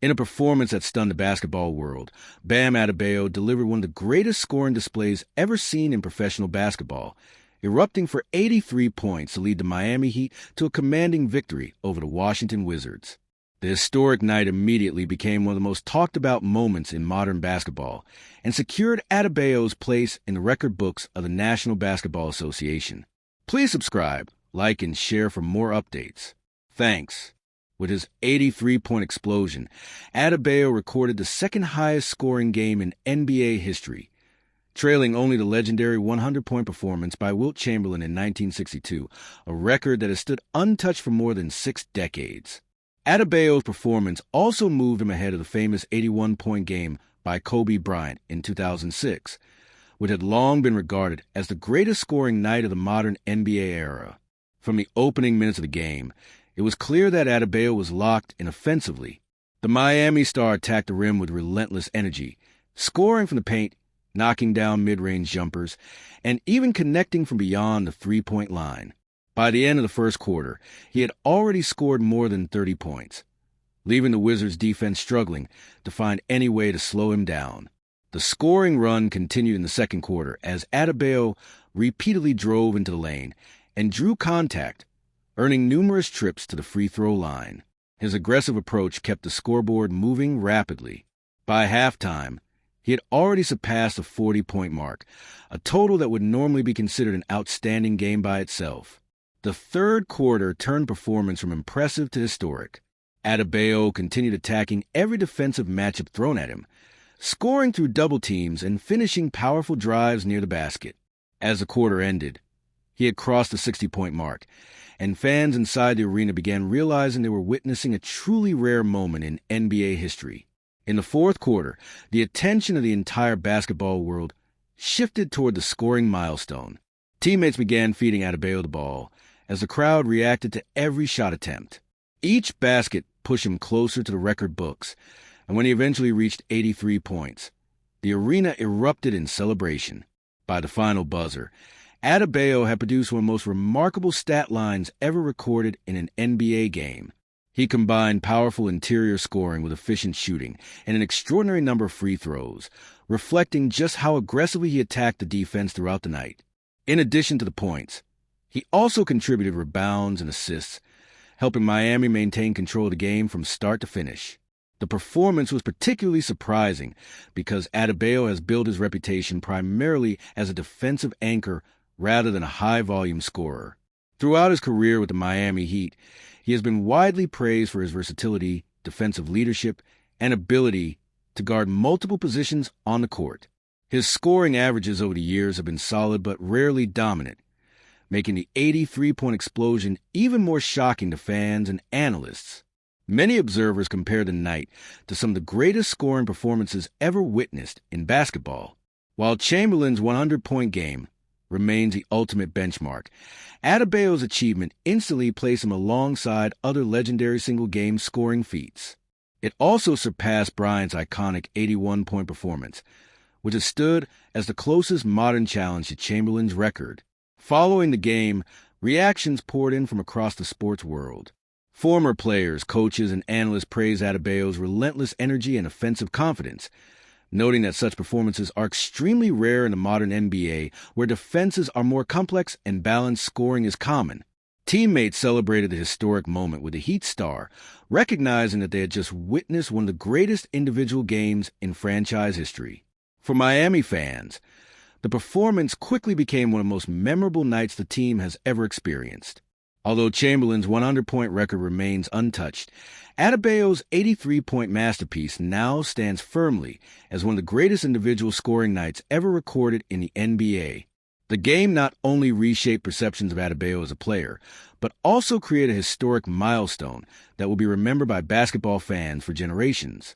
In a performance that stunned the basketball world, Bam Adebayo delivered one of the greatest scoring displays ever seen in professional basketball, erupting for 83 points to lead the Miami Heat to a commanding victory over the Washington Wizards. The historic night immediately became one of the most talked-about moments in modern basketball and secured Adebayo's place in the record books of the National Basketball Association. Please subscribe, like, and share for more updates. Thanks. With his 83-point explosion, Adebayo recorded the second-highest scoring game in NBA history, trailing only the legendary 100-point performance by Wilt Chamberlain in 1962, a record that has stood untouched for more than 6 decades. Adebayo's performance also moved him ahead of the famous 81-point game by Kobe Bryant in 2006, which had long been regarded as the greatest scoring night of the modern NBA era. From the opening minutes of the game, it was clear that Adebayo was locked in offensively. The Miami star attacked the rim with relentless energy, scoring from the paint, knocking down mid-range jumpers, and even connecting from beyond the three-point line. By the end of the first quarter, he had already scored more than 30 points, leaving the Wizards' defense struggling to find any way to slow him down. The scoring run continued in the second quarter as Adebayo repeatedly drove into the lane and drew contact, earning numerous trips to the free throw line. His aggressive approach kept the scoreboard moving rapidly. By halftime, he had already surpassed the 40-point mark, a total that would normally be considered an outstanding game by itself. The third quarter turned performance from impressive to historic. Adebayo continued attacking every defensive matchup thrown at him, scoring through double teams and finishing powerful drives near the basket. As the quarter ended, he had crossed the 60-point mark, and fans inside the arena began realizing they were witnessing a truly rare moment in NBA history. In the fourth quarter, the attention of the entire basketball world shifted toward the scoring milestone. Teammates began feeding Adebayo the ball as the crowd reacted to every shot attempt. Each basket pushed him closer to the record books, and when he eventually reached 83 points, the arena erupted in celebration. By the final buzzer, Adebayo had produced one of the most remarkable stat lines ever recorded in an NBA game. He combined powerful interior scoring with efficient shooting and an extraordinary number of free throws, reflecting just how aggressively he attacked the defense throughout the night. In addition to the points, he also contributed rebounds and assists, helping Miami maintain control of the game from start to finish. The performance was particularly surprising because Adebayo has built his reputation primarily as a defensive anchor rather than a high-volume scorer. Throughout his career with the Miami Heat, he has been widely praised for his versatility, defensive leadership, and ability to guard multiple positions on the court. His scoring averages over the years have been solid but rarely dominant, making the 83-point explosion even more shocking to fans and analysts. Many observers compare the night to some of the greatest scoring performances ever witnessed in basketball. While Chamberlain's 100-point game remains the ultimate benchmark, Adebayo's achievement instantly placed him alongside other legendary single-game scoring feats. It also surpassed Bryant's iconic 81-point performance, which has stood as the closest modern challenge to Chamberlain's record. Following the game, reactions poured in from across the sports world. Former players, coaches, and analysts praised Adebayo's relentless energy and offensive confidence, noting that such performances are extremely rare in the modern NBA, where defenses are more complex and balanced scoring is common. Teammates celebrated the historic moment with the Heat star, recognizing that they had just witnessed one of the greatest individual games in franchise history. For Miami fans, the performance quickly became one of the most memorable nights the team has ever experienced. Although Chamberlain's 100-point record remains untouched, Adebayo's 83-point masterpiece now stands firmly as one of the greatest individual scoring nights ever recorded in the NBA. The game not only reshaped perceptions of Adebayo as a player, but also created a historic milestone that will be remembered by basketball fans for generations.